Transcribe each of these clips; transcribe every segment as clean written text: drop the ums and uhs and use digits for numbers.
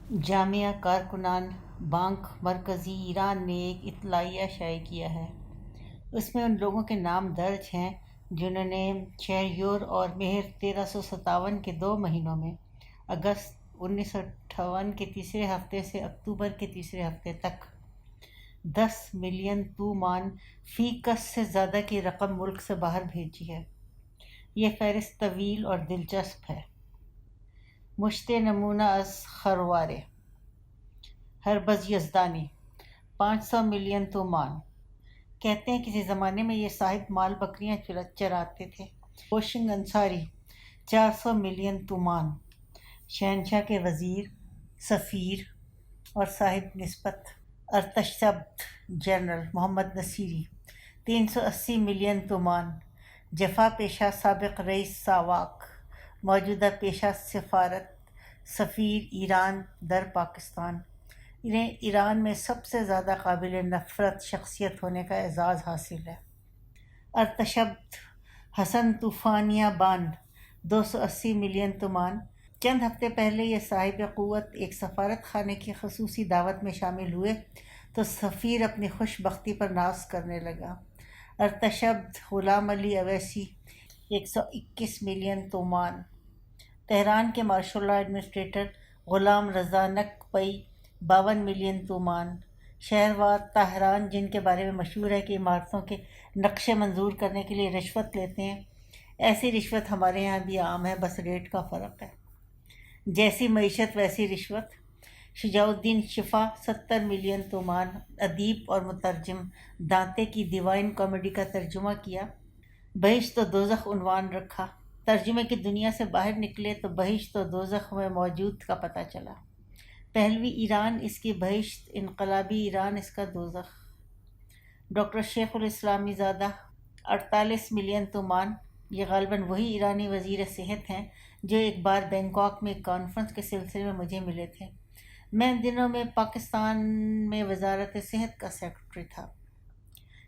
جامعہ کارکنان بانک مرکزی ایران نے ایک اطلاعیہ شائع کیا ہے۔ اس میں ان لوگوں کے نام درج ہیں جنہوں نے شہریور اور مہر 1357 کے 2 مہینوں میں اگست 1958 کے تیسرے ہفتے سے اکتوبر کے تیسرے ہفتے تک 10 ملین تومان فی کس سے زیادہ کی رقم ملک سے باہر بھیجی ہے۔ یہ فہرست طویل اور دلچسپ ہے۔ مشت نمونہ از خروارے ہربز یزدانی 500 ملین تومان۔ کہتے ہیں کسی زمانے میں یہ صاحب مال بکریاں چراتے تھے۔ روشن انصاری 400 ملین تومان۔ شہنشاہ کے وزیر، سفیر اور صاحب نسبت ارتشبد جنرل محمد نصیری 380 ملین تومان۔ جفا پیشہ سابق رئیس ساواک، موجودہ پیشہ سفارت سفیر ایران در پاکستان، انہیں ایران میں سب سے زیادہ قابل نفرت شخصیت ہونے کا اعزاز حاصل ہے۔ ارتشبد حسن طوفانیہ بانڈ 280 ملین تومان۔ چند ہفتے پہلے یہ صاحب قوت ایک سفارت خانے کی خصوصی دعوت میں شامل ہوئے تو سفیر اپنی خوش بختی پر ناز کرنے لگا۔ ارتشبد غلام علی اویسی 121 ملین تومان۔ تہران کے مارشل لا ایڈمنسٹریٹر غلام رضا نقپئی 52 ملین تومان۔ شہروار طاہران جن کے بارے میں مشہور ہے کہ عمارتوں کے نقشے منظور کرنے کے لیے رشوت لیتے ہیں، ایسی رشوت ہمارے یہاں بھی عام ہے، بس ریٹ کا فرق ہے۔ جیسی معیشت ویسی رشوت۔ شجاع الدین شفا 70 ملین تومان۔ ادیب اور مترجم، دانتے کی ڈیوائن کامیڈی کا ترجمہ کیا، بہشت و دوزخ عنوان رکھا۔ ترجمے کی دنیا سے باہر نکلے تو بہشت و دوزخ میں موجود کا پتہ چلا۔ پہلوی ایران اس کی بہشت، انقلابی ایران اس کا دوزخ۔ ڈاکٹر شیخ الاسلامی زادہ 48 ملین تومان۔ یہ غالباً وہی ایرانی وزیر صحت ہیں جو ایک بار بینکاک میں ایک کانفرنس کے سلسلے میں مجھے ملے تھے۔ میں ان دنوں میں پاکستان میں وزارت صحت کا سیکرٹری تھا۔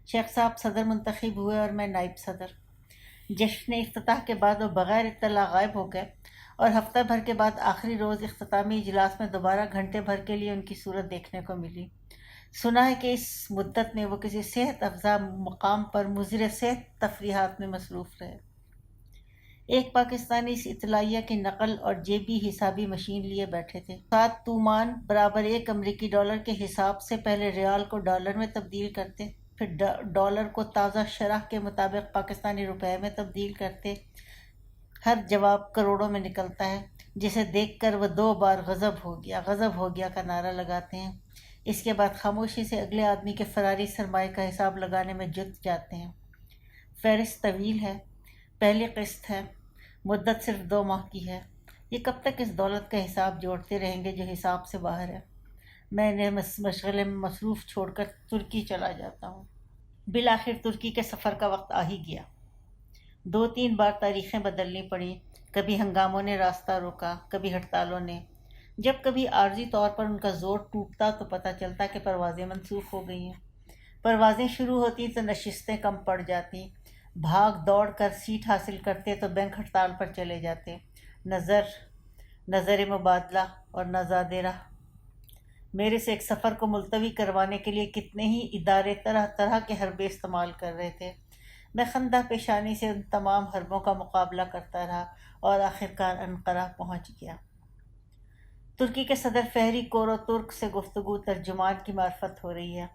شیخ صاحب صدر منتخب ہوئے اور میں نائب صدر۔ جشن افتتاح کے بعد وہ بغیر اطلاع غائب ہو گئے اور ہفتہ بھر کے بعد آخری روز اختتامی اجلاس میں دوبارہ گھنٹے بھر کے لیے ان کی صورت دیکھنے کو ملی۔ سنا ہے کہ اس مدت میں وہ کسی صحت افزا مقام پر مضر صحت تفریحات میں مصروف رہے۔ ایک پاکستانی اس اطلاعیہ کی نقل اور جیبی حسابی مشین لیے بیٹھے تھے۔ 7 تومان برابر 1 امریکی ڈالر کے حساب سے پہلے ریال کو ڈالر میں تبدیل کرتے، پھر ڈالر کو تازہ شرح کے مطابق پاکستانی روپے میں تبدیل کرتے۔ ہر جواب کروڑوں میں نکلتا ہے، جسے دیکھ کر وہ 2 بار غضب ہو گیا کا نعرہ لگاتے ہیں۔ اس کے بعد خاموشی سے اگلے آدمی کے فراری سرمایہ کا حساب لگانے میں جت جاتے ہیں۔ فہرست طویل ہے۔ پہلی قسط ہے، مدت صرف 2 ماہ کی ہے۔ یہ کب تک اس دولت کا حساب جوڑتے رہیں گے جو حساب سے باہر ہے؟ میں انہیں مشغلے میں مصروف چھوڑ کر ترکی چلا جاتا ہوں۔ بالآخر ترکی کے سفر کا وقت آ ہی گیا۔ 2-3 بار تاریخیں بدلنی پڑیں، کبھی ہنگاموں نے راستہ روکا، کبھی ہڑتالوں نے۔ جب کبھی عارضی طور پر ان کا زور ٹوٹتا تو پتہ چلتا کہ پروازیں منسوخ ہو گئی ہیں۔ پروازیں شروع ہوتی تو نشستیں کم پڑ جاتی، بھاگ دوڑ کر سیٹ حاصل کرتے تو بینک ہڑتال پر چلے جاتے۔ نظر مبادلہ اور نظادرہ۔ میرے سے ایک سفر کو ملتوی کروانے کے لیے کتنے ہی ادارے طرح طرح کے حربے استعمال کر رہے تھے۔ میں خندہ پیشانی سے ان تمام حربوں کا مقابلہ کرتا رہا اور آخرکار انقرہ پہنچ گیا۔ ترکی کے صدر فہری کورو ترک سے گفتگو ترجمان کی معرفت ہو رہی ہے۔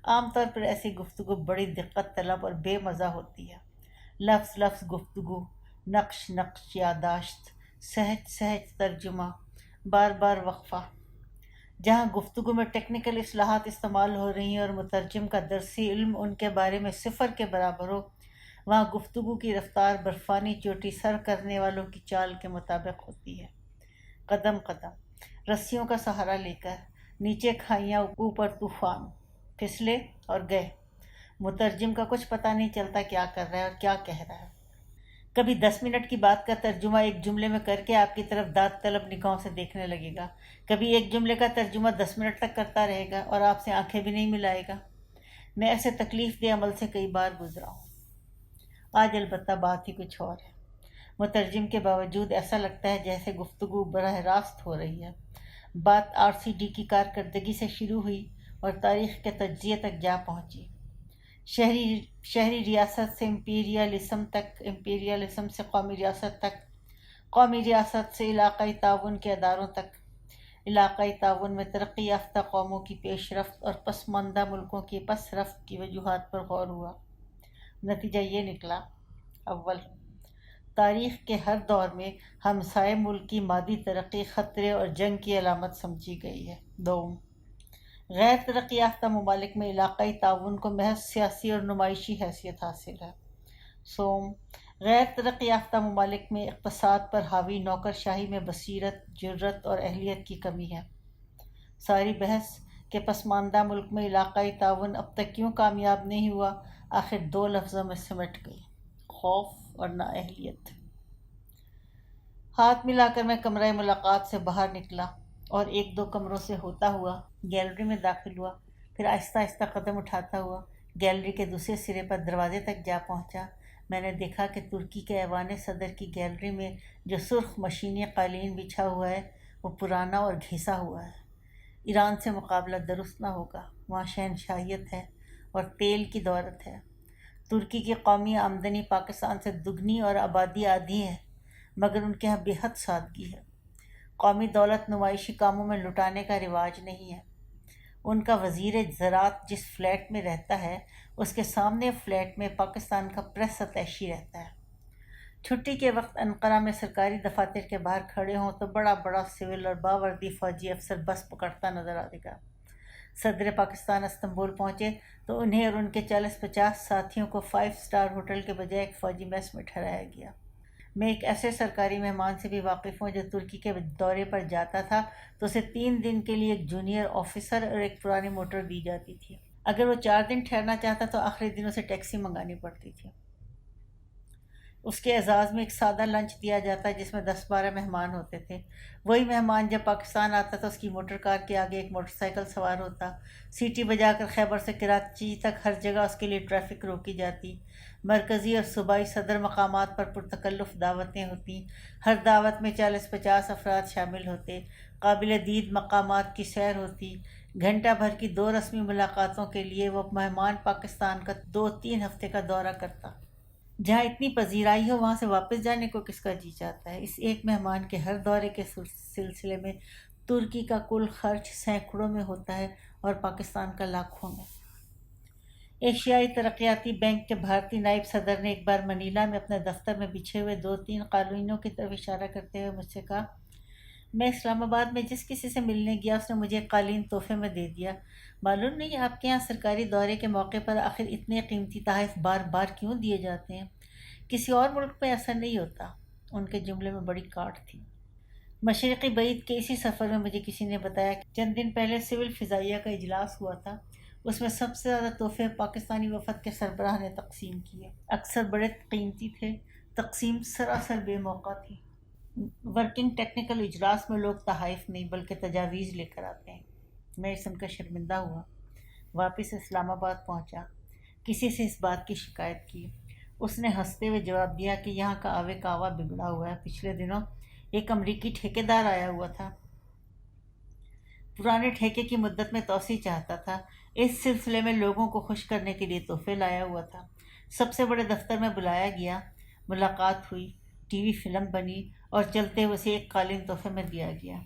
عام طور پر ایسی گفتگو بڑی دقت طلب اور بے مزہ ہوتی ہے۔ لفظ لفظ گفتگو، نقش نقش یادداشت، سہج سہج ترجمہ، بار بار وقفہ۔ جہاں گفتگو میں ٹیکنیکل اصطلاحات استعمال ہو رہی ہیں اور مترجم کا درسی علم ان کے بارے میں صفر کے برابر ہو، وہاں گفتگو کی رفتار برفانی چوٹی سر کرنے والوں کی چال کے مطابق ہوتی ہے۔ قدم قدم، رسیوں کا سہارا لے کر، نیچے کھائیاں اوپر طوفان، پھسلے اور گئے۔ مترجم کا کچھ پتہ نہیں چلتا کیا کر رہا ہے اور کیا کہہ رہا ہے۔ کبھی 10 منٹ کی بات کا ترجمہ ایک جملے میں کر کے آپ کی طرف داد طلب نگاہوں سے دیکھنے لگے گا، کبھی ایک جملے کا ترجمہ 10 منٹ تک کرتا رہے گا اور آپ سے آنکھیں بھی نہیں ملائے گا۔ میں ایسے تکلیف دہ عمل سے کئی بار گزرا ہوں۔ آج البتہ بات ہی کچھ اور ہے۔ مترجم کے باوجود ایسا لگتا ہے جیسے گفتگو براہ راست ہو رہی ہے۔ بات RCD کی کارکردگی سے شروع ہوئی اور تاریخ کے تجزیے تک جا پہنچی۔ شہری ریاست سے امپیریلزم سے قومی ریاست تک، قومی ریاست سے علاقائی تعاون کے اداروں تک، علاقائی تعاون میں ترقی یافتہ قوموں کی پیش رفت اور پسماندہ ملکوں کی پس رفت کی وجوہات پر غور ہوا۔ نتیجہ یہ نکلا: اول، تاریخ کے ہر دور میں ہمسائے ملک کی مادی ترقی خطرے اور جنگ کی علامت سمجھی گئی ہے۔ دوم، غیر ترقی یافتہ ممالک میں علاقائی تعاون کو محض سیاسی اور نمائشی حیثیت حاصل ہے۔ سوم، غیر ترقی یافتہ ممالک میں اقتصاد پر حاوی نوکر شاہی میں بصیرت، جرات اور اہلیت کی کمی ہے۔ ساری بحث کہ پسماندہ ملک میں علاقائی تعاون اب تک کیوں کامیاب نہیں ہوا آخر دو لفظوں میں سمٹ گئی: خوف اور نااہلیت۔ ہاتھ ملا کر میں کمرہ ملاقات سے باہر نکلا اور ایک دو کمروں سے ہوتا ہوا گیلری میں داخل ہوا، پھر آہستہ آہستہ قدم اٹھاتا ہوا گیلری کے دوسرے سرے پر دروازے تک جا پہنچا۔ میں نے دیکھا کہ ترکی کے ایوان صدر کی گیلری میں جو سرخ مشینی قالین بچھا ہوا ہے وہ پرانا اور گھسا ہوا ہے۔ ایران سے مقابلہ درست نہ ہوگا، وہاں شہنشاہیت ہے اور تیل کی دولت ہے۔ ترکی کی قومی آمدنی پاکستان سے دگنی اور آبادی آدھی ہے، مگر ان کے ہاں بے حد سادگی ہے۔ قومی دولت نمائشی کاموں میں لٹانے کا رواج نہیں ہے۔ ان کا وزیر زراعت جس فلیٹ میں رہتا ہے اس کے سامنے فلیٹ میں پاکستان کا پریس اتیشی رہتا ہے۔ چھٹی کے وقت انقرہ میں سرکاری دفاتر کے باہر کھڑے ہوں تو بڑا بڑا سول اور باوردی فوجی افسر بس پکڑتا نظر آئے گا۔ صدر پاکستان استنبول پہنچے تو انہیں اور ان کے 40-50 ساتھیوں کو 5 اسٹار ہوٹل کے بجائے ایک فوجی میس میں ٹھہرایا گیا۔ میں ایک ایسے سرکاری مہمان سے بھی واقف ہوں جو ترکی کے دورے پر جاتا تھا تو اسے 3 دن کے لیے ایک جونیئر آفیسر اور ایک پرانی موٹر دی جاتی تھی۔ اگر وہ 4 دن ٹھہرنا چاہتا تو آخری دن اسے ٹیکسی منگانی پڑتی تھی۔ اس کے اعزاز میں ایک سادہ لنچ دیا جاتا جس میں 10-12 مہمان ہوتے تھے۔ وہی مہمان جب پاکستان آتا تو اس کی موٹر کار کے آگے ایک موٹر سائیکل سوار ہوتا، سیٹی بجا کر خیبر سے کراچی تک ہر جگہ اس کے لیے ٹریفک روکی جاتی۔ مرکزی اور صوبائی صدر مقامات پر پرتکلف دعوتیں ہوتی، ہر دعوت میں 40-50 افراد شامل ہوتے، قابل دید مقامات کی سیر ہوتی۔ گھنٹہ بھر کی 2 رسمی ملاقاتوں کے لیے وہ مہمان پاکستان کا 2-3 ہفتے کا دورہ کرتا۔ جہاں اتنی پذیرائی ہو وہاں سے واپس جانے کو کس کا جی چاہتا ہے؟ اس ایک مہمان کے ہر دورے کے سلسلے میں ترکی کا کل خرچ سینکڑوں میں ہوتا ہے اور پاکستان کا لاکھوں میں۔ ایشیائی ترقیاتی بینک کے بھارتی نائب صدر نے ایک بار منیلا میں اپنے دفتر میں بچھے ہوئے 2-3 قالینوں کی طرف اشارہ کرتے ہوئے مجھ سے کہا، میں اسلام آباد میں جس کسی سے ملنے گیا اس نے مجھے ایک قالین تحفے میں دے دیا۔ معلوم نہیں آپ کے یہاں سرکاری دورے کے موقع پر آخر اتنے قیمتی تحائف بار بار کیوں دیے جاتے ہیں؟ کسی اور ملک میں ایسا نہیں ہوتا۔ ان کے جملے میں بڑی کاٹ تھی۔ مشرقی بعید کے اسی سفر میں مجھے کسی نے بتایا کہ چند دن پہلے سول فضائیہ کا اجلاس ہوا تھا، اس میں سب سے زیادہ تحفے پاکستانی وفد کے سربراہ نے تقسیم کیے۔ اکثر بڑے قیمتی تھے، تقسیم سراسر بے موقع تھی۔ ورکنگ ٹیکنیکل اجلاس میں لوگ تحائف نہیں بلکہ تجاویز لے کر آتے ہیں۔ میں سن کر شرمندہ ہوا، واپس اسلام آباد پہنچا، کسی سے اس بات کی شکایت کی۔ اس نے ہنستے ہوئے جواب دیا کہ یہاں کا آوے کاوا بگڑا ہوا ہے، پچھلے دنوں ایک امریکی ٹھیکیدار آیا ہوا تھا، پرانے ٹھیکے کی مدت میں توسیع چاہتا تھا، اس سلسلے میں لوگوں کو خوش کرنے کے لیے تحفے لایا ہوا تھا۔ سب سے بڑے دفتر میں بلایا گیا، ملاقات ہوئی، ٹی وی فلم بنی اور چلتے ہوئے اسے ایک قالین تحفے میں دیا گیا۔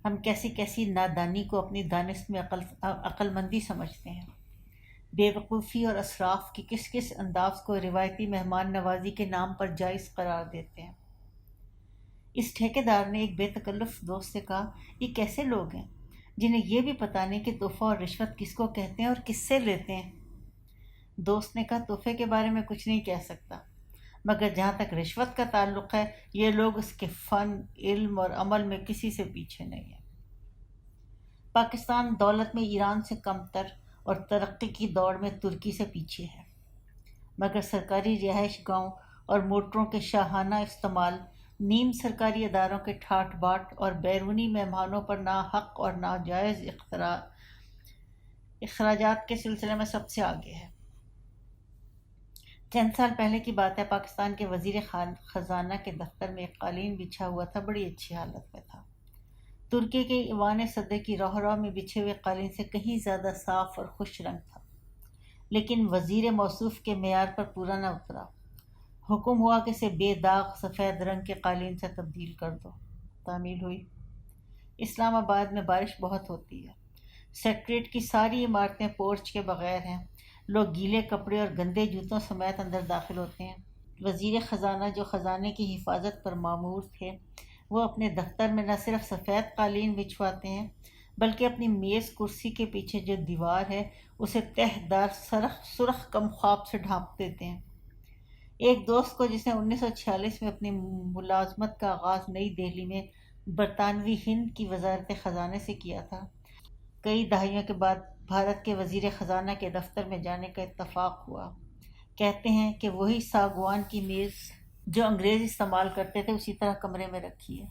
ہم کیسی کیسی نادانی کو اپنی دانست میں عقل مندی سمجھتے ہیں، بے وقوفی اور اسراف کی کس کس انداز کو روایتی مہمان نوازی کے نام پر جائز قرار دیتے ہیں۔ اس ٹھیکیدار نے ایک بے تکلف دوست سے کہا، یہ کیسے لوگ ہیں جنہیں یہ بھی پتہ نہیں کہ تحفہ اور رشوت کس کو کہتے ہیں اور کس سے لیتے ہیں؟ دوست نے کہا، تحفے کے بارے میں کچھ نہیں کہہ سکتا، مگر جہاں تک رشوت کا تعلق ہے یہ لوگ اس کے فن، علم اور عمل میں کسی سے پیچھے نہیں ہیں۔ پاکستان دولت میں ایران سے کم تر اور ترقی کی دوڑ میں ترکی سے پیچھے ہے، مگر سرکاری رہائش گاہوں اور موٹروں کے شاہانہ استعمال، نیم سرکاری اداروں کے ٹھاٹ باٹ اور بیرونی مہمانوں پر ناحق اور ناجائز اخراجات کے سلسلے میں سب سے آگے ہے۔ چند سال پہلے کی بات ہے، پاکستان کے وزیر خزانہ کے دفتر میں ایک قالین بچھا ہوا تھا، بڑی اچھی حالت میں تھا۔ ترکی کے ایوان صدر کی رہ رہ میں بچھے ہوئے قالین سے کہیں زیادہ صاف اور خوش رنگ تھا، لیکن وزیر موصوف کے معیار پر پورا نہ اترا۔ حکم ہوا کہ اسے بے داغ سفید رنگ کے قالین سے تبدیل کر دو۔ تعمیل ہوئی۔ اسلام آباد میں بارش بہت ہوتی ہے۔ سیکریٹریٹ کی ساری عمارتیں پورچ کے بغیر ہیں۔ لوگ گیلے کپڑے اور گندے جوتوں سمیت اندر داخل ہوتے ہیں۔ وزیر خزانہ جو خزانے کی حفاظت پر مامور تھے، وہ اپنے دفتر میں نہ صرف سفید قالین بچھواتے ہیں بلکہ اپنی میز کرسی کے پیچھے جو دیوار ہے اسے تہ دار سرخ کم خواب سے ڈھانپ دیتے ہیں۔ ایک دوست کو جس نے 1946 میں اپنی ملازمت کا آغاز نئی دہلی میں برطانوی ہند کی وزارت خزانے سے کیا تھا، کئی دہائیوں کے بعد بھارت کے وزیر خزانہ کے دفتر میں جانے کا اتفاق ہوا۔ کہتے ہیں کہ وہی ساگوان کی میز جو انگریز استعمال کرتے تھے اسی طرح کمرے میں رکھی ہے۔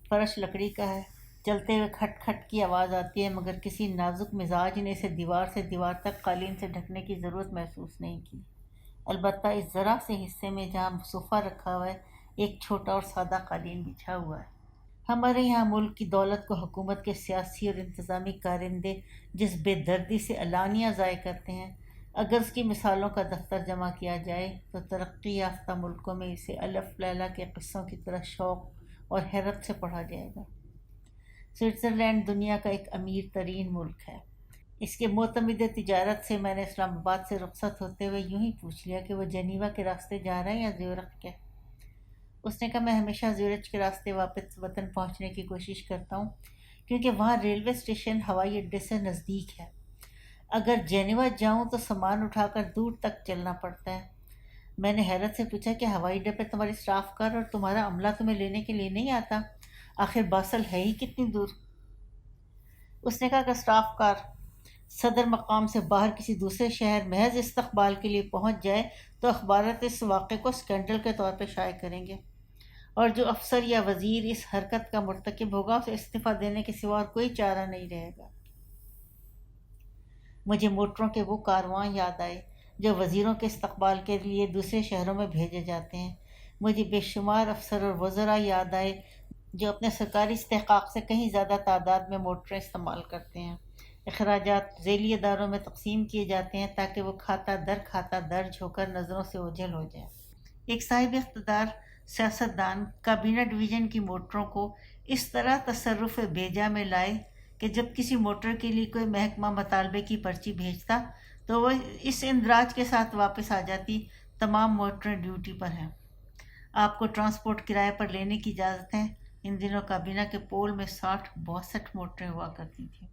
فرش لکڑی کا ہے، چلتے ہوئے کھٹ کھٹ کی آواز آتی ہے، مگر کسی نازک مزاج نے اسے دیوار سے دیوار تک قالین سے ڈھکنے کی ضرورت محسوس نہیں کی۔ البتہ اس ذرا سے حصے میں جہاں صوفہ رکھا ہوا ہے ایک چھوٹا اور سادہ قالین بچھا ہوا ہے۔ ہمارے یہاں ملک کی دولت کو حکومت کے سیاسی اور انتظامی کارندے جس بے دردی سے علانیہ ضائع کرتے ہیں، اگر اس کی مثالوں کا دفتر جمع کیا جائے تو ترقی یافتہ ملکوں میں اسے الف لیلا کے قصوں کی طرح شوق اور حیرت سے پڑھا جائے گا۔ سوئٹزرلینڈ دنیا کا ایک امیر ترین ملک ہے۔ اس کے معتمد تجارت سے میں نے اسلام آباد سے رخصت ہوتے ہوئے یوں ہی پوچھ لیا کہ وہ جنیوا کے راستے جا رہے ہیں یا زیورخ کے؟ اس نے کہا میں ہمیشہ زیورخ کے راستے واپس وطن پہنچنے کی کوشش کرتا ہوں کیونکہ وہاں ریلوے اسٹیشن ہوائی اڈے سے نزدیک ہے۔ اگر جنیوا جاؤں تو سامان اٹھا کر دور تک چلنا پڑتا ہے۔ میں نے حیرت سے پوچھا کہ ہوائی اڈے پہ تمہاری اسٹاف کار اور تمہارا عملہ تمہیں لینے کے لیے نہیں آتا؟ آخر باسل ہے ہی کتنی دور؟ اس نے کہا کہ اسٹاف کار صدر مقام سے باہر کسی دوسرے شہر محض استقبال کے لیے پہنچ جائے تو اخبارات اس واقعے کو اسکینڈل کے طور پہ شائع کریں گے، اور جو افسر یا وزیر اس حرکت کا مرتکب ہوگا اسے استعفیٰ دینے کے سوا اور کوئی چارہ نہیں رہے گا۔ مجھے موٹروں کے وہ کارواں یاد آئے جو وزیروں کے استقبال کے لیے دوسرے شہروں میں بھیجے جاتے ہیں۔ مجھے بے شمار افسر اور وزراء یاد آئے جو اپنے سرکاری استحقاق سے کہیں زیادہ تعداد میں موٹریں استعمال کرتے ہیں۔ اخراجات ذیلی اداروں میں تقسیم کیے جاتے ہیں تاکہ وہ کھاتا در کھاتا درج ہو کر نظروں سے اوجھل ہو جائیں۔ ایک صاحب اقتدار سیاستدان کابینہ ڈویژن کی موٹروں کو اس طرح تصرف بیجا میں لائے کہ جب کسی موٹر کے لیے کوئی محکمہ مطالبے کی پرچی بھیجتا تو وہ اس اندراج کے ساتھ واپس آ جاتی: تمام موٹریں ڈیوٹی پر ہیں، آپ کو ٹرانسپورٹ کرائے پر لینے کی اجازت ہے۔ ان دنوں کابینہ کے پول میں 60-62 موٹریں ہوا کرتی تھیں۔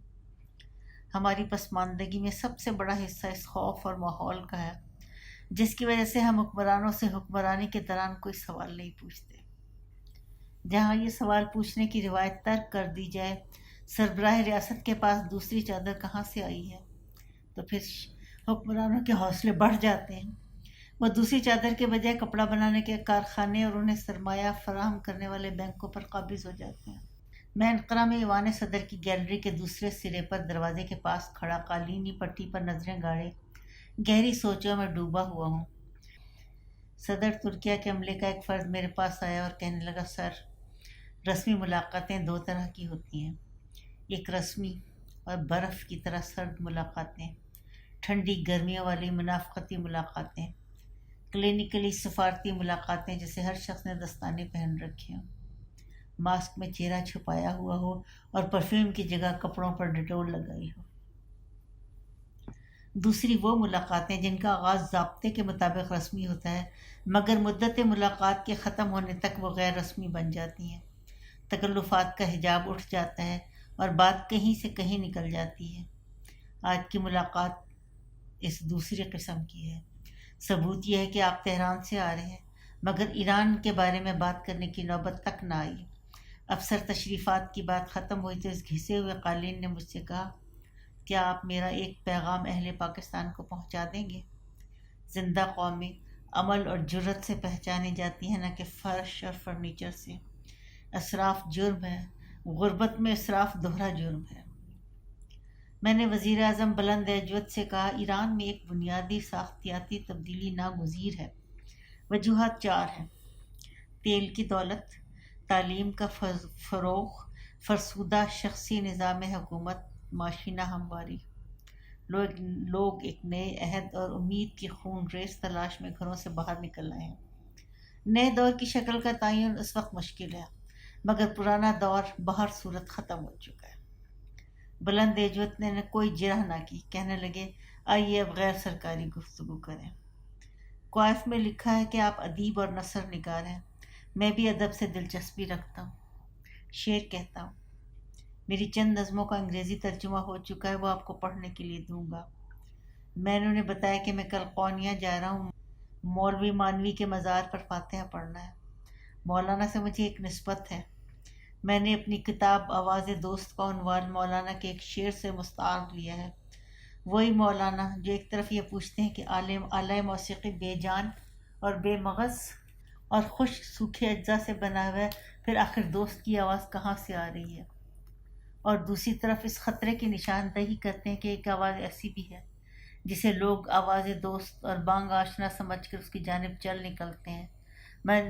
ہماری پسماندگی میں سب سے بڑا حصہ اس خوف اور ماحول کا ہے جس کی وجہ سے ہم حکمرانوں سے حکمرانی کے دوران کوئی سوال نہیں پوچھتے۔ جہاں یہ سوال پوچھنے کی روایت ترک کر دی جائے، سربراہ ریاست کے پاس دوسری چادر کہاں سے آئی ہے؟ تو پھر حکمرانوں کے حوصلے بڑھ جاتے ہیں۔ وہ دوسری چادر کے بجائے کپڑا بنانے کے کارخانے اور انہیں سرمایہ فراہم کرنے والے بینکوں پر قابض ہو جاتے ہیں۔ میں انقرہ میں ایوان صدر کی گیلری کے دوسرے سرے پر دروازے کے پاس کھڑا قالینی پٹی پر نظریں گاڑے گہری سوچوں میں ڈوبا ہوا ہوں۔ صدر ترکیہ کے عملے کا ایک فرد میرے پاس آیا اور کہنے لگا، سر، رسمی ملاقاتیں دو طرح کی ہوتی ہیں، ایک رسمی اور برف کی طرح سرد ملاقاتیں، ٹھنڈی گرمیوں والی منافقتی ملاقاتیں، کلینکلی سفارتی ملاقاتیں جسے ہر شخص نے دستانے پہن رکھے ہوں، ماسک میں چہرہ چھپایا ہوا ہو اور پرفیوم کی جگہ کپڑوں پر ڈیٹول لگائی ہو۔ دوسری وہ ملاقاتیں جن کا آغاز ضابطے کے مطابق رسمی ہوتا ہے مگر مدت ملاقات کے ختم ہونے تک وہ غیر رسمی بن جاتی ہیں، تکلفات کا حجاب اٹھ جاتا ہے اور بات کہیں سے کہیں نکل جاتی ہے۔ آج کی ملاقات اس دوسری قسم کی ہے۔ ثبوت یہ ہے کہ آپ تہران سے آ رہے ہیں مگر ایران کے بارے میں بات کرنے کی نوبت تک نہ آئی۔ افسر تشریفات کی بات ختم ہوئی تو اس گھسے ہوئے قالین نے مجھ سے کہا، کیا آپ میرا ایک پیغام اہل پاکستان کو پہنچا دیں گے؟ زندہ قومیں عمل اور جرت سے پہچانی جاتی ہیں، نہ کہ فرش اور فرنیچر سے۔ اسراف جرم ہے، غربت میں اسراف دوہرا جرم ہے۔ میں نے وزیر اعظم بلند ایجوت سے کہا، ایران میں ایک بنیادی ساختیاتی تبدیلی ناگزیر ہے۔ وجوہات 4 ہیں: تیل کی دولت، تعلیم کا فروغ، فرسودہ شخصی نظام حکومت، معاشی ناہمواری۔ لوگ ایک نئے عہد اور امید کی خون ریز تلاش میں گھروں سے باہر نکل آئے ہیں۔ نئے دور کی شکل کا تعین اس وقت مشکل ہے، مگر پرانا دور بہر صورت ختم ہو چکا ہے۔ بلند ایجوت نے کوئی جرح نہ کی، کہنے لگے آئیے اب غیر سرکاری گفتگو کریں۔ کوائف میں لکھا ہے کہ آپ ادیب اور نثر نگار ہیں، میں بھی ادب سے دلچسپی رکھتا ہوں، شعر کہتا ہوں۔ میری چند نظموں کا انگریزی ترجمہ ہو چکا ہے، وہ آپ کو پڑھنے کے لیے دوں گا۔ میں نے انہیں بتایا کہ میں کل قونیہ جا رہا ہوں، مولوی مانوی کے مزار پر فاتحہ پڑھنا ہے۔ مولانا سے مجھے ایک نسبت ہے۔ میں نے اپنی کتاب آواز دوست کا عنوان مولانا کے ایک شعر سے مستعار لیا ہے۔ وہی مولانا جو ایک طرف یہ پوچھتے ہیں کہ آلہ موسیقی بے جان اور بے مغز اور خشک سوکھے اجزاء سے بنا ہوا ہے، پھر آخر دوست کی آواز کہاں سے آ رہی ہے؟ اور دوسری طرف اس خطرے کی نشاندہی کرتے ہیں کہ ایک آواز ایسی بھی ہے جسے لوگ آواز دوست اور بانگ آشنا سمجھ کر اس کی جانب چل نکلتے ہیں،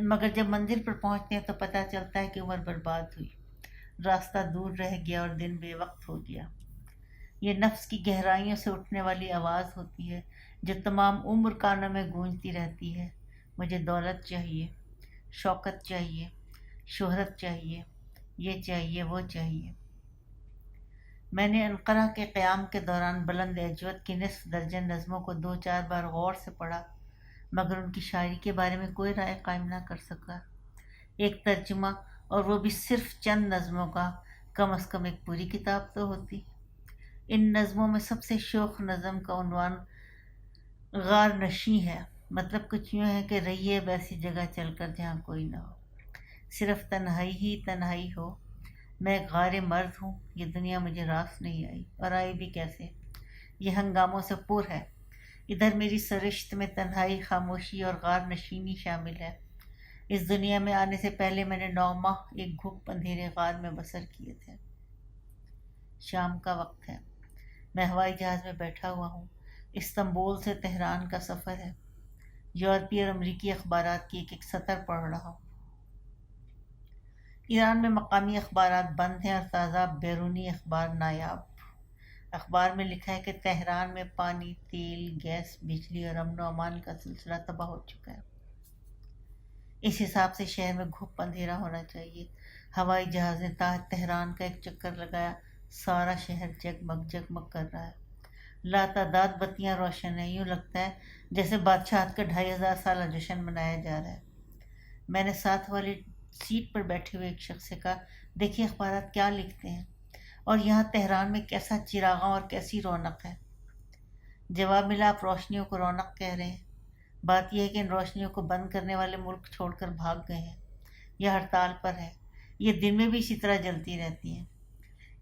مگر جب منزل پر پہنچتے ہیں تو پتہ چلتا ہے کہ عمر برباد ہوئی، راستہ دور رہ گیا اور دن بے وقت ہو گیا۔ یہ نفس کی گہرائیوں سے اٹھنے والی آواز ہوتی ہے جو تمام عمر کانوں میں گونجتی رہتی ہے، مجھے دولت چاہیے، شوکت چاہیے، شہرت چاہیے، یہ چاہیے، وہ چاہیے۔ میں نے انقرہ کے قیام کے دوران بلند ایجوت کی نصف درجن نظموں کو 2-4 بار غور سے پڑھا، مگر ان کی شاعری کے بارے میں کوئی رائے قائم نہ کر سکا۔ ایک ترجمہ، اور وہ بھی صرف چند نظموں کا، کم از کم ایک پوری کتاب تو ہوتی۔ ان نظموں میں سب سے شوخ نظم کا عنوان غار نشیں ہے، مطلب کچھ یوں ہے کہ رہیے اب ایسی جگہ چل کر جہاں کوئی نہ ہو، صرف تنہائی ہی تنہائی ہو۔ میں ایک غار مرد ہوں، یہ دنیا مجھے راس نہیں آئی، اور آئی بھی کیسے، یہ ہنگاموں سے پر ہے۔ ادھر میری سرشت میں تنہائی، خاموشی اور غار نشینی شامل ہے۔ اس دنیا میں آنے سے پہلے میں نے 9 ماہ ایک گھپ اندھیرے غار میں بسر کیے تھے۔ شام کا وقت ہے، میں ہوائی جہاز میں بیٹھا ہوا ہوں، استنبول سے تہران کا سفر ہے۔ یورپی اور امریکی اخبارات کی ایک ایک سطر پڑھ رہا ہوں۔ ایران میں مقامی اخبارات بند ہیں اور تازہ بیرونی اخبار نایاب۔ اخبار میں لکھا ہے کہ تہران میں پانی، تیل، گیس، بجلی اور امن و امان کا سلسلہ تباہ ہو چکا ہے۔ اس حساب سے شہر میں گھپ اندھیرا ہونا چاہیے۔ ہوائی جہاز نے تہران کا ایک چکر لگایا، سارا شہر جگمگ جگمگ کر رہا ہے، لاتعداد بتیاں روشن ہیں، یوں لگتا ہے جیسے بادشاہت کا 2500 سالہ جشن منایا جا رہا ہے۔ میں نے ساتھ والی سیٹ پر بیٹھے ہوئے ایک شخص سے کہا، دیکھیے اخبارات کیا لکھتے ہیں، اور یہاں تہران میں کیسا چراغاں اور کیسی رونق ہے۔ جواب ملا، آپ روشنیوں کو رونق کہہ رہے ہیں، بات یہ ہے کہ ان روشنیوں کو بند کرنے والے ملک چھوڑ کر بھاگ گئے ہیں یا ہڑتال پر ہے، یہ دن میں بھی اسی طرح جلتی رہتی ہیں۔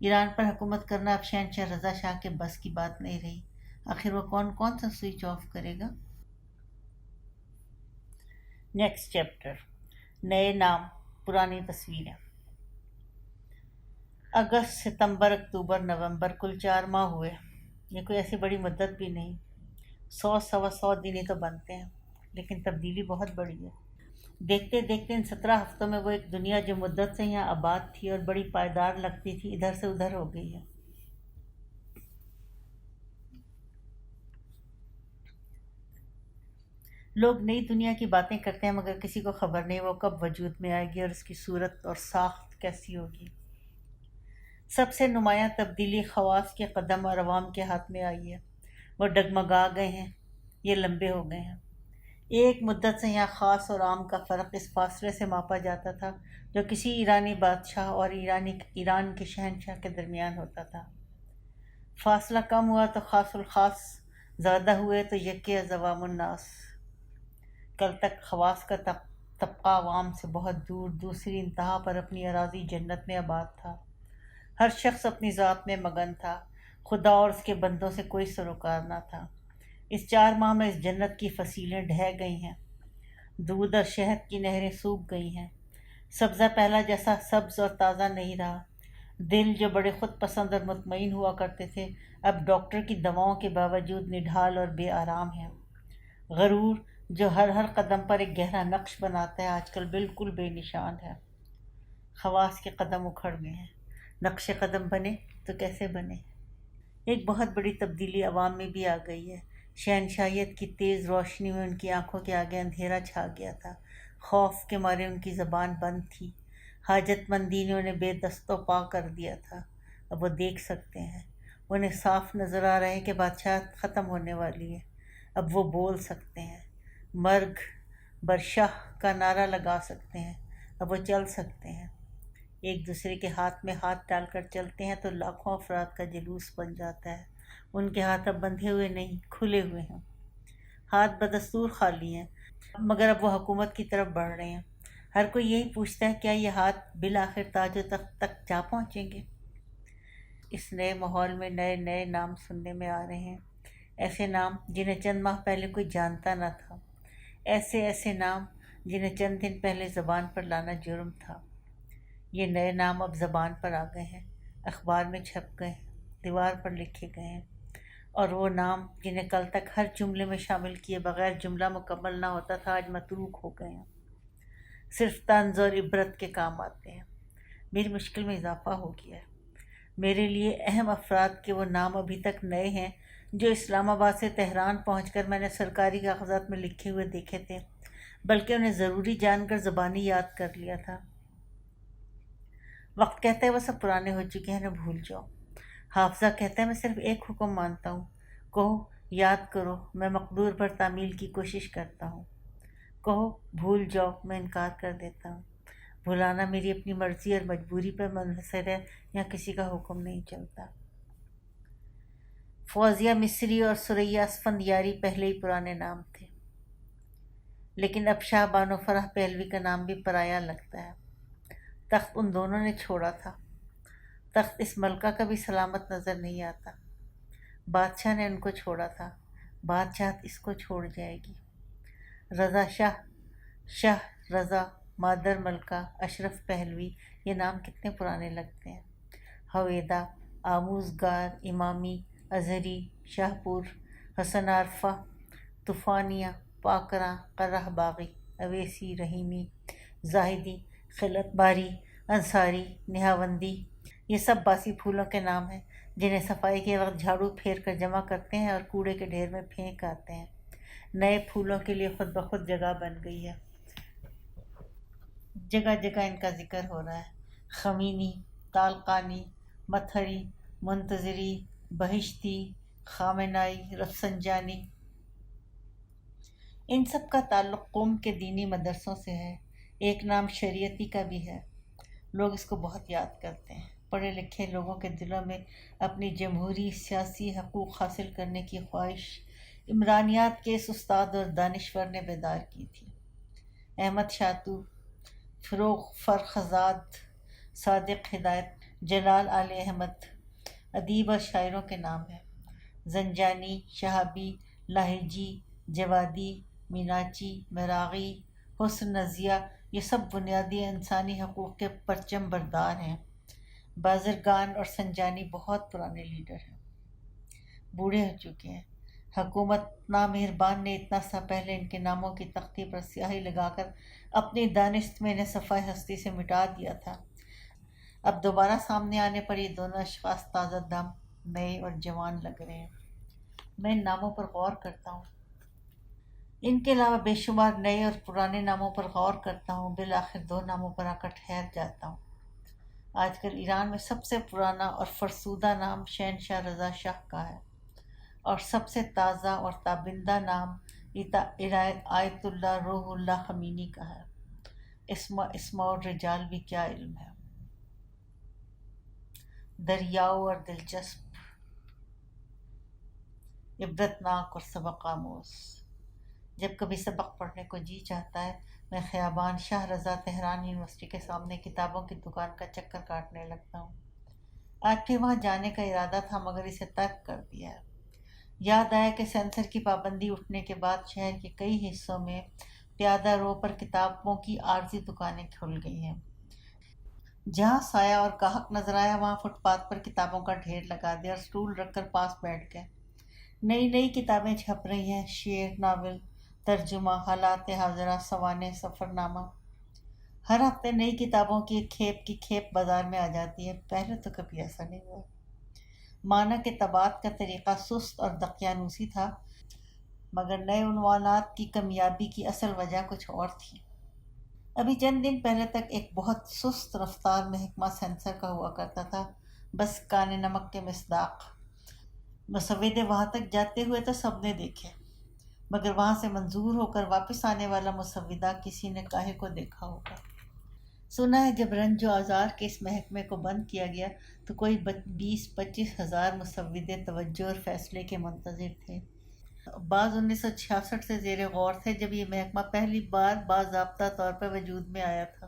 ایران پر حکومت کرنا اب شہنشاہ رضا شاہ کے بس کی بات نہیں رہی، آخر وہ کون سا سوئچ آف کرے گا؟ نیکسٹ چیپٹر، نئے نام، پرانی تصویریں۔ اگست، ستمبر، اکتوبر، نومبر، کل 4 ماہ ہوئے۔ یہ کوئی ایسی بڑی مدت بھی نہیں، 100-125 دن ہی تو بنتے ہیں، لیکن تبدیلی بہت بڑی ہے۔ دیکھتے دیکھتے ان 17 ہفتوں میں وہ ایک دنیا جو مدت سے یہاں آباد تھی اور بڑی پائیدار لگتی تھی، ادھر سے ادھر ہو گئی ہے۔ لوگ نئی دنیا کی باتیں کرتے ہیں، مگر کسی کو خبر نہیں وہ کب وجود میں آئے گی اور اس کی صورت اور ساخت کیسی ہوگی۔ سب سے نمایاں تبدیلی خواص کے قدم اور عوام کے ہاتھ میں آئی ہے۔ وہ ڈگمگا گئے ہیں، یہ لمبے ہو گئے ہیں۔ ایک مدت سے یہاں خاص اور عام کا فرق اس فاصلے سے ماپا جاتا تھا جو کسی ایرانی بادشاہ اور ایران کے شہنشاہ کے درمیان ہوتا تھا۔ فاصلہ کم ہوا تو خاص الخاص زیادہ ہوئے تو یکے از عوام الناس۔ کل تک خواص کا طبقہ عوام سے بہت دور، دوسری انتہا پر اپنی اراضی جنت میں آباد تھا۔ ہر شخص اپنی ذات میں مگن تھا، خدا اور اس کے بندوں سے کوئی سروکار نہ تھا۔ اس 4 ماہ میں اس جنت کی فصیلیں ڈھہ گئی ہیں، دودھ اور شہد کی نہریں سوکھ گئی ہیں، سبزہ پہلا جیسا سبز اور تازہ نہیں رہا۔ دل جو بڑے خود پسند اور مطمئن ہوا کرتے تھے، اب ڈاکٹر کی دواؤں کے باوجود نڈھال اور بے آرام ہیں۔ غرور جو ہر قدم پر ایک گہرا نقش بناتا ہے، آج کل بالکل بے نشان ہے۔ خواص کے قدم اکھڑ گئے ہیں، نقش قدم بنے تو کیسے بنے۔ ایک بہت بڑی تبدیلی عوام میں بھی آ گئی ہے۔ شہنشاہیت کی تیز روشنی میں ان کی آنکھوں کے آگے اندھیرا چھا گیا تھا، خوف کے مارے ان کی زبان بند تھی، حاجت مندی نے انہیں بے دست و پا کر دیا تھا۔ اب وہ دیکھ سکتے ہیں، انہیں صاف نظر آ رہا ہے کہ بادشاہت ختم ہونے والی ہے۔ اب وہ بول سکتے ہیں، مرگ بر شاہ کا نعرہ لگا سکتے ہیں، اب وہ چل سکتے ہیں۔ ایک دوسرے کے ہاتھ میں ہاتھ ڈال کر چلتے ہیں تو لاکھوں افراد کا جلوس بن جاتا ہے۔ ان کے ہاتھ اب بندھے ہوئے نہیں، کھلے ہوئے ہیں، ہاتھ بدستور خالی ہیں، مگر اب وہ حکومت کی طرف بڑھ رہے ہیں۔ ہر کوئی یہی پوچھتا ہے، کیا یہ ہاتھ بالآخر تاج و تخت تک جا پہنچیں گے؟ اس نئے ماحول میں نئے نئے نام سننے میں آ رہے ہیں، ایسے نام جنہیں چند ماہ پہلے کوئی جانتا نہ تھا، ایسے نام جنہیں چند دن پہلے زبان پر لانا جرم تھا۔ یہ نئے نام اب زبان پر آ گئے ہیں، اخبار میں چھپ گئے ہیں، دیوار پر لکھے گئے ہیں، اور وہ نام جنہیں کل تک ہر جملے میں شامل کیے بغیر جملہ مکمل نہ ہوتا تھا، آج متروک ہو گئے ہیں، صرف طنز اور عبرت کے کام آتے ہیں۔ میری مشکل میں اضافہ ہو گیا ہے۔ میرے لیے اہم افراد کے وہ نام ابھی تک نئے ہیں جو اسلام آباد سے تہران پہنچ کر میں نے سرکاری کاغذات میں لکھے ہوئے دیکھے تھے، بلکہ انہیں ضروری جان کر زبانی یاد کر لیا تھا۔ وقت کہتا ہے وہ سب پرانے ہو چکے ہیں، انہیں بھول جاؤ۔ حافظہ کہتا ہے میں صرف ایک حکم مانتا ہوں، کہو یاد کرو، میں مقدور پر تعمیل کی کوشش کرتا ہوں، کہو بھول جاؤ، میں انکار کر دیتا ہوں۔ بھلانا میری اپنی مرضی اور مجبوری پر منحصر ہے، یہاں کسی کا حکم نہیں چلتا۔ فوزیہ مصری اور ثریا اسفندیاری پہلے ہی پرانے نام تھے، لیکن اب شاہ بانو فرح پہلوی کا نام بھی پرایا لگتا ہے۔ تخت ان دونوں نے چھوڑا تھا، تخت اس ملکہ کا بھی سلامت نظر نہیں آتا۔ بادشاہ نے ان کو چھوڑا تھا، بادشاہت اس کو چھوڑ جائے گی۔ رضا شاہ، شاہ رضا، مادر ملکہ، اشرف پہلوی، یہ نام کتنے پرانے لگتے ہیں۔ حویدہ، آموزگار، امامی، اظہری، شاہ پور، حسن عارفہ، طوفانیہ، پاکراں، قرہ باغی، اویسی، رحیمی، زاہدی، خلعت باری، انصاری، نہاوندی، یہ سب باسی پھولوں کے نام ہیں جنہیں صفائی کے وقت جھاڑو پھیر کر جمع کرتے ہیں اور کوڑے کے ڈھیر میں پھینک آتے ہیں۔ نئے پھولوں کے لیے خود بخود جگہ بن گئی ہے، جگہ جگہ ان کا ذکر ہو رہا ہے۔ خمینی، تالقانی، متھری، منتظری، بہشتی، خامنائی، رفسنجانی، ان سب کا تعلق قوم کے دینی مدرسوں سے ہے۔ ایک نام شریعتی کا بھی ہے، لوگ اس کو بہت یاد کرتے ہیں۔ پڑھے لکھے لوگوں کے دلوں میں اپنی جمہوری سیاسی حقوق حاصل کرنے کی خواہش عمرانیات کے اس استاد اور دانشور نے بیدار کی تھی۔ احمد شاتو، فروغ فرخزاد، صادق ہدایت، جلال آل احمد ادیب اور شاعروں کے نام ہیں۔ زنجانی، شہابی، لاہیجی، جوادی، میناچی، مراغی، حسن نزیہ، یہ سب بنیادی انسانی حقوق کے پرچم بردار ہیں۔ بازرگان اور سنجانی بہت پرانے لیڈر ہیں، بوڑھے ہو چکے ہیں۔ حکومت نامہربان نے اتنا سا پہلے ان کے ناموں کی تختی پر سیاہی لگا کر اپنی دانست میں انہیں صفحہ ہستی سے مٹا دیا تھا۔ اب دوبارہ سامنے آنے پر یہ دونوں اشخاص تازہ دم، نئے اور جوان لگ رہے ہیں۔ میں ان ناموں پر غور کرتا ہوں، ان کے علاوہ بے شمار نئے اور پرانے ناموں پر غور کرتا ہوں، بالآخر دو ناموں پر آ کر ٹھہر جاتا ہوں۔ آج کل ایران میں سب سے پرانا اور فرسودہ نام شہنشاہ رضا شاہ کا ہے، اور سب سے تازہ اور تابندہ نام آیت اللہ روح اللہ خمینی کا ہے۔ اسماء الرجال بھی کیا علم ہے، دریاؤ اور دلچسپ، عبرتناک اور سبق آموز۔ جب کبھی سبق پڑھنے کو جی چاہتا ہے، میں خیابان شاہ رضا تہران یونیورسٹی کے سامنے کتابوں کی دکان کا چکر کاٹنے لگتا ہوں۔ آج پھر وہاں جانے کا ارادہ تھا، مگر اسے ترک کر دیا ہے۔ یاد آیا کہ سینسر کی پابندی اٹھنے کے بعد شہر کے کئی حصوں میں پیادہ رو پر کتابوں کی عارضی دکانیں کھل گئی ہیں۔ جہاں سایہ اور گاہک نظر آیا وہاں فٹ پاتھ پر کتابوں کا ڈھیر لگا دیا اور سٹول رکھ کر پاس بیٹھ گئے۔ نئی نئی کتابیں چھپ رہی ہیں، شعر، ناول، ترجمہ، حالات حاضرہ، سوانح، سفر نامہ۔ ہر ہفتے نئی کتابوں کی کھیپ بازار میں آ جاتی ہے، پہلے تو کبھی ایسا نہیں ہوا۔ مانا کہ طباعت کا طریقہ سست اور دقیانوسی تھا، مگر نئے عنوانات کی کامیابی کی اصل وجہ کچھ اور تھی۔ ابھی چند دن پہلے تک ایک بہت سست رفتار محکمہ سینسر کا ہوا کرتا تھا، بس کان نمک کے مصداق۔ مسودے وہاں تک جاتے ہوئے تو سب نے دیکھے، مگر وہاں سے منظور ہو کر واپس آنے والا مسودہ کسی نے کاہے کو دیکھا ہوگا۔ سنا ہے جب رنج و آزار کے اس محکمے کو بند کیا گیا تو کوئی 20-25 ہزار مسودے توجہ اور فیصلے کے منتظر تھے۔ بعض 1966 سے زیر غور تھے جب یہ محکمہ پہلی بار باضابطہ طور پر وجود میں آیا تھا۔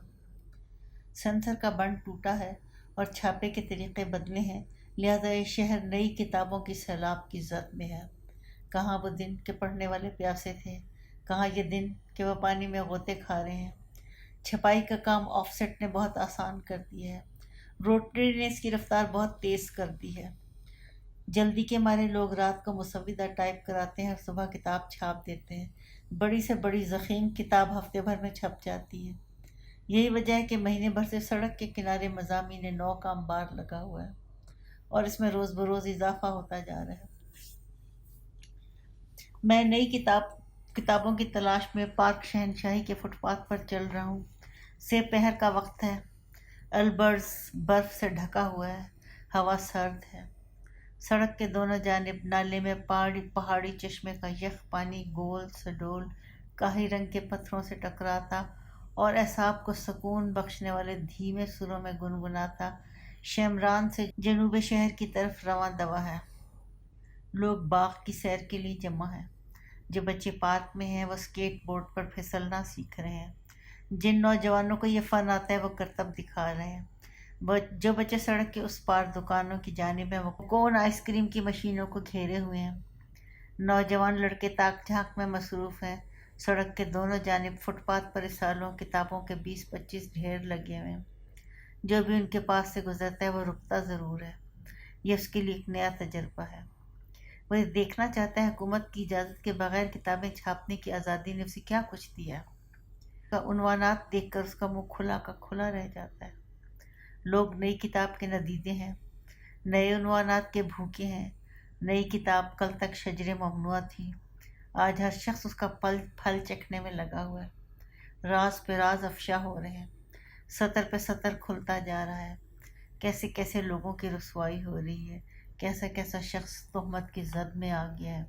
سینسر کا بند ٹوٹا ہے اور چھاپے کے طریقے بدلے ہیں، لہذا یہ شہر نئی کتابوں کی سیلاب کی زد میں ہے۔ کہاں وہ دن کہ پڑھنے والے پیاسے تھے، کہاں یہ دن کہ وہ پانی میں غوطے کھا رہے ہیں۔ چھپائی کا کام آف سیٹ نے بہت آسان کر دیا ہے، روٹری نے اس کی رفتار بہت تیز کر دی ہے۔ جلدی کے مارے لوگ رات کو مسودہ ٹائپ کراتے ہیں اور صبح کتاب چھاپ دیتے ہیں۔ بڑی سے بڑی ضخیم کتاب ہفتے بھر میں چھپ جاتی ہے۔ یہی وجہ ہے کہ مہینے بھر سے سڑک کے کنارے مضامین نو کا انبار لگا ہوا ہے اور اس میں روز بروز اضافہ ہوتا جا رہا ہے۔ میں نئی کتابوں کی تلاش میں پارک شہنشاہی کے فٹ پاتھ پر چل رہا ہوں۔ سہ پہر کا وقت ہے، البرز برف سے ڈھکا ہوا ہے، ہوا سرد ہے۔ سڑک کے دونوں جانب نالے میں پہاڑی چشمے کا یخ پانی گول سڈول کاہی رنگ کے پتھروں سے ٹکراتا اور اعصاب کو سکون بخشنے والے دھیمے سروں میں گنگناتا شمران سے جنوب شہر کی طرف رواں دوا ہے۔ لوگ باغ کی سیر کے لیے جمع ہیں۔ جو بچے پارک میں ہیں وہ اسکیٹ بورڈ پر پھسلنا سیکھ رہے ہیں۔ جن نوجوانوں کو یہ فن آتا ہے وہ کرتب دکھا رہے ہیں۔ جو بچے سڑک کے اس پار دکانوں کی جانب ہیں وہ کون آئس کریم کی مشینوں کو گھیرے ہوئے ہیں۔ نوجوان لڑکے تاک جھانک میں مصروف ہیں۔ سڑک کے دونوں جانب فٹ پاتھ پر رسالوں کتابوں کے 20-25 ڈھیر لگے ہوئے ہیں۔ جو بھی ان کے پاس سے گزرتا ہے وہ رکتا ضرور ہے۔ یہ اس کے لیے ایک نیا تجربہ ہے۔ وہ یہ دیکھنا چاہتا ہے حکومت کی اجازت کے بغیر کتابیں چھاپنے کی آزادی نے اسے کیا کچھ دیا۔ عنوانات دیکھ کر اس کا منہ کھلا کا کھلا رہ جاتا ہے۔ لوگ نئی کتاب کے ندیدے ہیں، نئے عنوانات کے بھوکے ہیں۔ نئی کتاب کل تک شجر ممنوع تھی، آج ہر شخص اس کا پھل چکھنے میں لگا ہوا ہے۔ راز پہ راز افشا ہو رہے ہیں، سطر پہ سطر کھلتا جا رہا ہے۔ کیسے کیسے لوگوں کی رسوائی ہو رہی ہے، کیسا کیسا شخص تہمت کی زد میں آ گیا ہے۔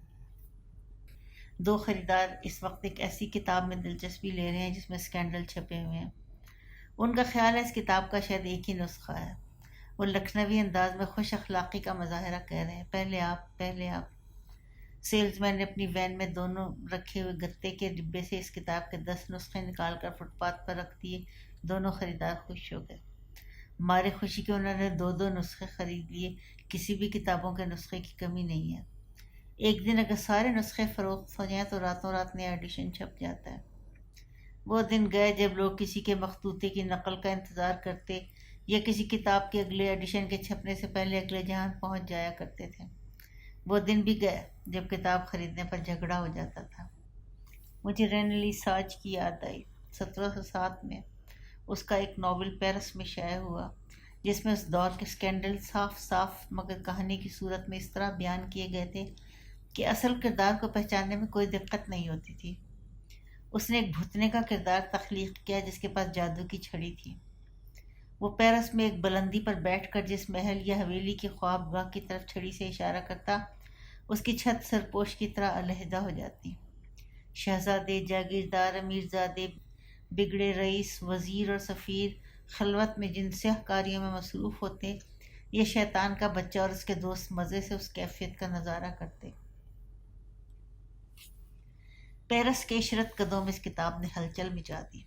2 خریدار اس وقت ایک ایسی کتاب میں دلچسپی لے رہے ہیں جس میں اسکینڈل چھپے ہوئے ہیں۔ ان کا خیال ہے اس کتاب کا شاید ایک ہی نسخہ ہے۔ وہ لکھنوی انداز میں خوش اخلاقی کا مظاہرہ کر رہے ہیں، پہلے آپ۔ سیلز مین نے اپنی وین میں دونوں رکھے ہوئے گتے کے ڈبے سے اس کتاب کے 10 نسخے نکال کر فٹ پاتھ پر رکھ دیے۔ دونوں خریدار خوش ہو گئے۔ مارے خوشی کے انہوں نے 2 نسخے خرید لیے۔ کسی بھی کتابوں کے نسخے کی کمی نہیں ہے۔ ایک دن اگر سارے نسخے فروخت ہو جائیں تو راتوں رات نیا ایڈیشن چھپ جاتا ہے۔ وہ دن گئے جب لوگ کسی کے مخطوطے کی نقل کا انتظار کرتے یا کسی کتاب کے اگلے ایڈیشن کے چھپنے سے پہلے اگلے جہان پہنچ جایا کرتے تھے۔ وہ دن بھی گئے جب کتاب خریدنے پر جھگڑا ہو جاتا تھا۔ مجھے رینلی ساج کی یاد آئی۔ 1707 میں اس کا ایک ناول پیرس میں شائع ہوا جس میں اس دور کے اسکینڈل صاف مگر کہانی کی صورت میں اس طرح بیان کیے گئے تھے کہ اصل کردار کو پہچاننے میں کوئی دقت نہیں ہوتی تھی۔ اس نے ایک بھوتنے کا کردار تخلیق کیا جس کے پاس جادو کی چھڑی تھی۔ وہ پیرس میں ایک بلندی پر بیٹھ کر جس محل یا حویلی کی خوابگاہ کی طرف چھڑی سے اشارہ کرتا، اس کی چھت سرپوش کی طرح علیحدہ ہو جاتی۔ شہزادے، جاگیردار، امیرزادے، بگڑے رئیس، وزیر اور سفیر خلوت میں جن سیاہ کاریوں میں مصروف ہوتے، یہ شیطان کا بچہ اور اس کے دوست مزے سے اس کیفیت کا نظارہ کرتے۔ پیرس کے عشرت قدوں میں اس کتاب نے ہلچل مچا دی۔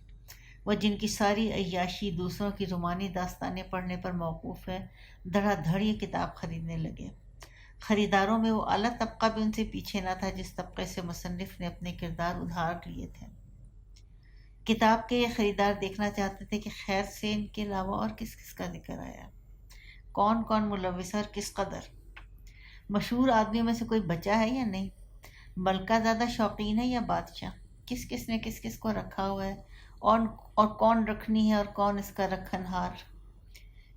وہ جن کی ساری عیاشی دوسروں کی رومانی داستانیں پڑھنے پر موقوف ہے، دھڑا دھڑ یہ کتاب خریدنے لگے۔ خریداروں میں وہ اعلیٰ طبقہ بھی ان سے پیچھے نہ تھا جس طبقے سے مصنف نے اپنے کردار ادھار لیے تھے۔ کتاب کے یہ خریدار دیکھنا چاہتے تھے کہ خیر سے ان کے علاوہ اور کس کس کا ذکر آیا ہے، کون کون ملوث اور کس قدر، مشہور آدمیوں میں سے کوئی بچا ہے یا نہیں، ملکہ زیادہ شوقین ہے یا بادشاہ، کس کس نے کس کس کو رکھا ہوا ہے اور کون رکھنی ہے اور کون اس کا رکھنہار۔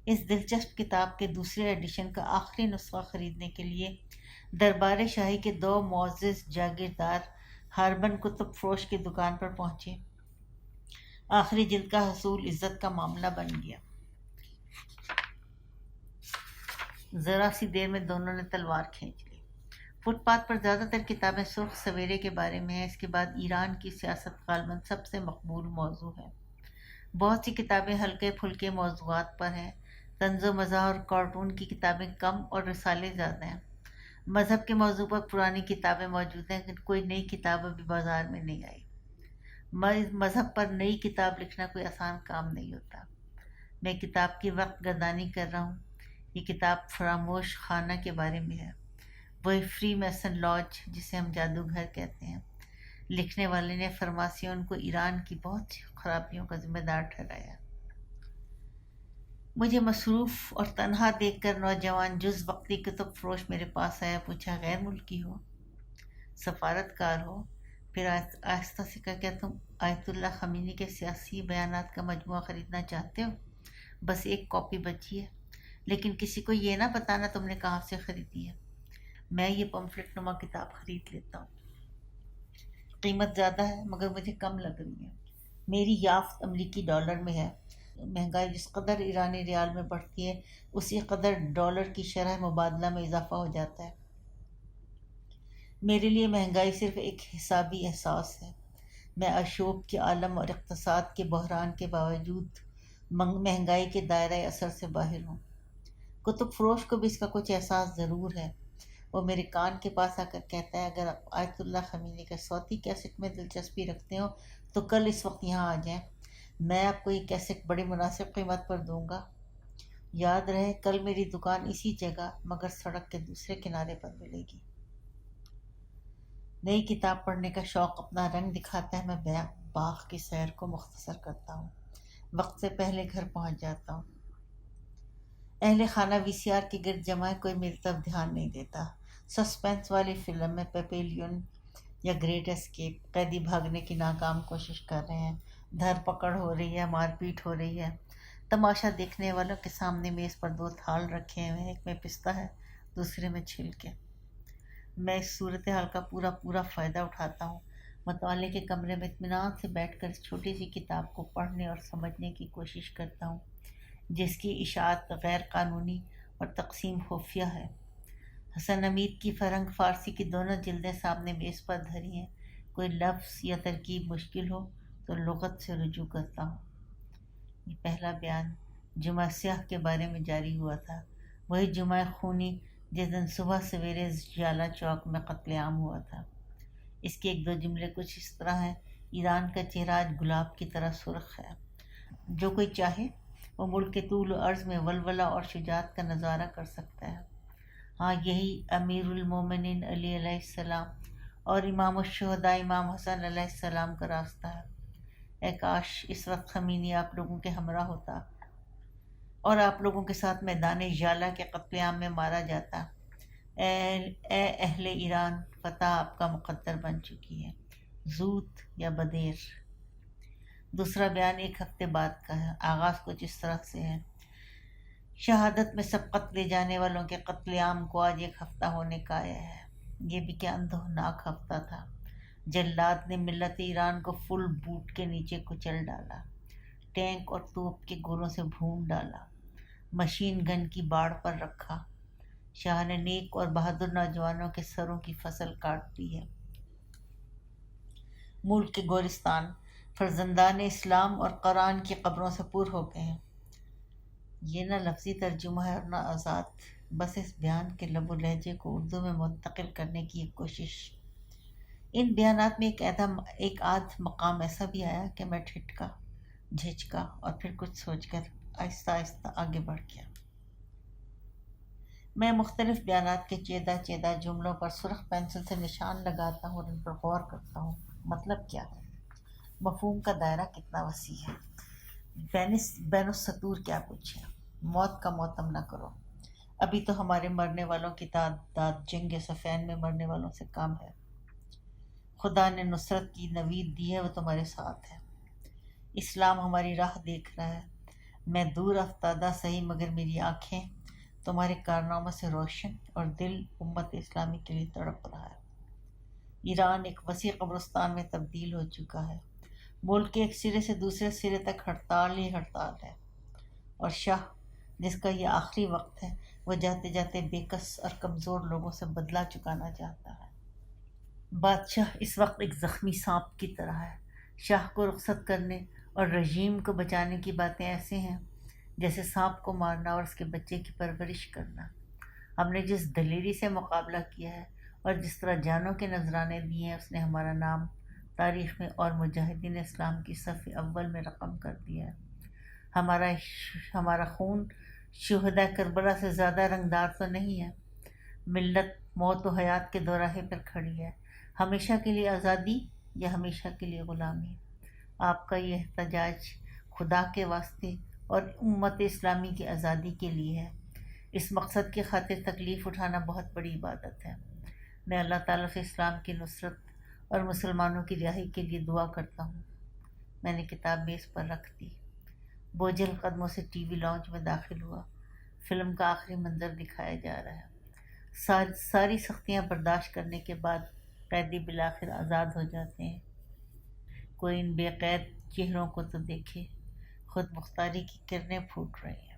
اس دلچسپ کتاب کے دوسرے ایڈیشن کا آخری نسخہ خریدنے کے لیے دربار شاہی کے دو معزز جاگیردار ہاربن کتب فروش کی دکان پر پہنچے۔ آخری جلد کا حصول عزت کا معاملہ بن گیا۔ ذرا سی دیر میں دونوں نے تلوار کھینچ لی۔ فٹ پاتھ پر زیادہ تر کتابیں سرخ سویرے کے بارے میں ہیں۔ اس کے بعد ایران کی سیاست غالباً سب سے مقبول موضوع ہے۔ بہت سی کتابیں ہلکے پھلکے موضوعات پر ہیں۔ طنز و مزاح اور کارٹون کی کتابیں کم اور رسالے زیادہ ہیں۔ مذہب کے موضوع پر پرانی کتابیں موجود ہیں لیکن کوئی نئی کتاب ابھی بازار میں نہیں آئی۔ مذہب پر نئی کتاب لکھنا کوئی آسان کام نہیں ہوتا۔ میں کتاب کی وقت گردانی کر رہا ہوں۔ یہ کتاب فراموش خانہ کے بارے میں ہے، وہی فری میسن لاج جسے ہم جادوگھر کہتے ہیں۔ لکھنے والے نے فرماسیون کو ایران کی بہت سی خرابیوں کا ذمہ دار ٹھہرایا۔ مجھے مصروف اور تنہا دیکھ کر نوجوان جز وقتی کتب فروش میرے پاس آیا۔ پوچھا، غیر ملکی ہو؟ سفارتکار ہو؟ پھر آہستہ سے کہا، کیا تم آیت اللہ خمینی کے سیاسی بیانات کا مجموعہ خریدنا چاہتے ہو؟ بس ایک کاپی بچی ہے، لیکن کسی کو یہ نہ بتانا تم نے کہاں سے خریدی ہے۔ میں یہ پمفلٹ نما کتاب خرید لیتا ہوں۔ قیمت زیادہ ہے مگر مجھے کم لگ رہی ہے۔ میری یافت امریکی ڈالر میں ہے۔ مہنگائی جس قدر ایرانی ریال میں بڑھتی ہے اسی قدر ڈالر کی شرح مبادلہ میں اضافہ ہو جاتا ہے۔ میرے لیے مہنگائی صرف ایک حسابی احساس ہے۔ میں اشوب کے عالم اور اقتصاد کے بحران کے باوجود مہنگائی کے دائرۂ اثر سے باہر ہوں۔ کتب فروش کو بھی اس کا کچھ احساس ضرور ہے۔ وہ میرے کان کے پاس آ کر کہتا ہے، اگر آپ آیت اللہ خمینی کے صوتی کیسٹ میں دلچسپی رکھتے ہو تو کل اس وقت یہاں آ جائیں، میں آپ کو یہ کیسٹ بڑی مناسب قیمت پر دوں گا۔ یاد رہے کل میری دکان اسی جگہ مگر سڑک کے دوسرے کنارے پر ملے گی۔ نئی کتاب پڑھنے کا شوق اپنا رنگ دکھاتا ہے۔ میں باغ کی سیر کو مختصر کرتا ہوں، وقت سے پہلے گھر پہنچ جاتا ہوں۔ اہل خانہ وی سی آر کے گرد جمع ہے، کوئی میری طرف دھیان نہیں دیتا۔ سسپینس والی فلم میں پیپیلین یا گریٹ اسکیپ، قیدی بھاگنے کی ناکام کوشش کر رہے ہیں، دھر پکڑ ہو رہی ہے، مار پیٹ ہو رہی ہے۔ تماشا دیکھنے والوں کے سامنے میز پر دو تھال رکھے ہوئے ہیں، ایک میں پستہ ہے، دوسرے میں چھلکے۔ میں اس صورتحال کا پورا فائدہ اٹھاتا ہوں۔ مطالعے کے کمرے میں اطمینان سے بیٹھ کر اس چھوٹی سی کتاب کو پڑھنے اور سمجھنے کی کوشش کرتا ہوں جس کی اشاعت غیر قانونی اور تقسیم خفیہ ہے۔ حسن حمید کی فرہنگ فارسی کی دونوں جلدیں سامنے میز پر دھری ہیں۔ کوئی لفظ یا ترکیب مشکل ہو تو لغت سے رجوع کرتا ہوں۔ یہ پہلا بیان جمعہ سیاہ کے بارے میں جاری ہوا تھا، وہی جمعہ خونی جس دن صبح سویرے ژالہ چوک میں قتل عام ہوا تھا۔ اس کے ایک دو جملے کچھ اس طرح ہیں، ایران کا چہرہ آج گلاب کی طرح سرخ ہے۔ جو کوئی چاہے وہ ملک کے طول و عرض میں ولولہ اور شجاعت کا نظارہ کر سکتا ہے۔ ہاں، یہی امیر المومنین علی علیہ السلام اور امام الشہداء امام حسن علیہ السلام کا راستہ ہے۔ اے کاش اس وقت خمینی آپ لوگوں کے ہمراہ ہوتا اور آپ لوگوں کے ساتھ میدان ژالہ کے قتل عام میں مارا جاتا۔ اے اہل ایران، فتح آپ کا مقدر بن چکی ہے، زود یا بدیر۔ دوسرا بیان ایک ہفتے بعد کا ہے۔ آغاز کچھ اس طرح سے ہے، شہادت میں سبقت لے جانے والوں کے قتل عام کو آج ایک ہفتہ ہونے کا آیا ہے۔ یہ بھی کیا اندوہناک ہفتہ تھا۔ جلاد نے ملت ایران کو فل بوٹ کے نیچے کچل ڈالا، ٹینک اور توپ کے گولوں سے بھون ڈالا، مشین گن کی باڑ پر رکھا۔ شاہ نے نیک اور بہادر نوجوانوں کے سروں کی فصل کاٹ دی ہے۔ ملک کے گورستان فرزندان اسلام اور قرآن کی قبروں سے پر ہو گئے ہیں۔ یہ نہ لفظی ترجمہ ہے اور نہ آزاد، بس اس بیان کے لب و لہجے کو اردو میں منتقل کرنے کی ایک کوشش۔ ان بیانات میں ایک آدھ مقام ایسا بھی آیا کہ میں ٹھٹکا، جھجکا اور پھر کچھ سوچ کر آہستہ آہستہ آگے بڑھ گیا۔ میں مختلف بیانات کے چیدہ جملوں پر سرخ پینسل سے نشان لگاتا ہوں اور ان پر غور کرتا ہوں۔ مطلب کیا ہے؟ مفہوم کا دائرہ کتنا وسیع ہے؟ بین السطور کیا کچھ ہے؟ موت کا ماتم نہ کرو، ابھی تو ہمارے مرنے والوں کی تعداد جنگ صفین میں مرنے والوں سے کم ہے۔ خدا نے نصرت کی نوید دی ہے، وہ تمہارے ساتھ ہے۔ اسلام ہماری راہ دیکھ رہا ہے۔ میں دور افتادہ صحیح مگر میری آنکھیں تمہارے کارناموں سے روشن اور دل امت اسلامی کے لیے تڑپ رہا ہے۔ ایران ایک وسیع قبرستان میں تبدیل ہو چکا ہے۔ ملک کے ایک سرے سے دوسرے سرے تک ہڑتال ہی ہڑتال ہے، اور شاہ جس کا یہ آخری وقت ہے وہ جاتے جاتے بے کس اور کمزور لوگوں سے بدلہ چکانا چاہتا ہے۔ بادشاہ اس وقت ایک زخمی سانپ کی طرح ہے۔ شاہ کو رخصت کرنے اور رژیم کو بچانے کی باتیں ایسے ہیں جیسے سانپ کو مارنا اور اس کے بچے کی پرورش کرنا۔ ہم نے جس دلیری سے مقابلہ کیا ہے اور جس طرح جانوں کے نذرانے دیے ہیں، اس نے ہمارا نام تاریخ میں اور مجاہدین اسلام کی صف اول میں رقم کر دیا ہے۔ ہمارا خون شہداء کربلا سے زیادہ رنگدار تو نہیں ہے۔ ملت موت و حیات کے دوراہے پر کھڑی ہے، ہمیشہ کے لیے آزادی یا ہمیشہ کے لیے غلامی۔ آپ کا یہ احتجاج خدا کے واسطے اور امت اسلامی کی آزادی کے لیے ہے۔ اس مقصد کی خاطر تکلیف اٹھانا بہت بڑی عبادت ہے۔ میں اللہ تعالیٰ سے اسلام کی نصرت اور مسلمانوں کی رہائی کے لیے دعا کرتا ہوں۔ میں نے کتاب میز پر رکھ دی، بوجھل قدموں سے ٹی وی لاؤنج میں داخل ہوا۔ فلم کا آخری منظر دکھایا جا رہا ہے۔ ساری سختیاں برداشت کرنے کے بعد قیدی بالآخر آزاد ہو جاتے ہیں۔ کوئی ان بے قید چہروں کو تو دیکھے، خود مختاری کی کرنیں پھوٹ رہی ہیں۔